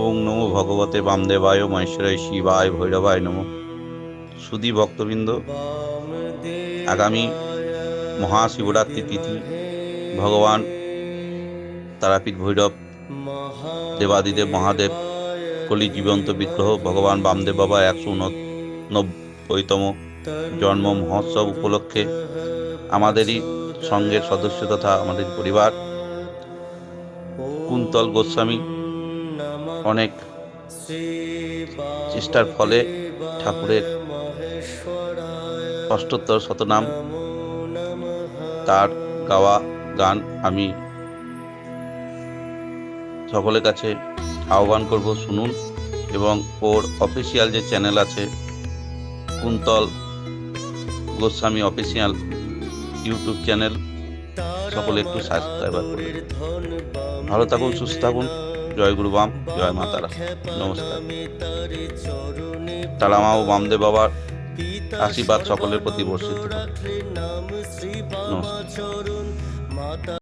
ওং নমো ভগবতে বামদেবায় মহেশ্বরায় শিবায় ভৈরবায় নমঃ। সুধী ভক্তবৃন্দ, আগামী মহাশিবরাত্রি তিথি ভগবান তারাপীঠ ভৈরব দেবাদিদেব মহাদেব কলি জীবন্ত বিগ্রহ ভগবান বামদেব বাবা 189তম জন্ম মহোৎসব উপলক্ষে আমাদেরই সঙ্গের সদস্য তথা আমাদের পরিবার কুন্তল গোস্বামী অনেক চেষ্টার ফলে ঠাকুরের অষ্টোত্তর শতনাম তার গাওয়া গান আমি সকলের কাছে আহ্বান করব, শুনুন। এবং ওর অফিসিয়াল যে চ্যানেল আছে Kuntal Goswami official YouTube channel, সকলে একটু সাবস্ক্রাইবার করবেন। ভালো থাকুন, সুস্থ থাকুন। জয় গুরু বাম, জয় মা তারা। নমস্কার। তারামা ও বামদেব বাবার আশীর্বাদ সকলের প্রতি বর্ষিত। নমস্কার।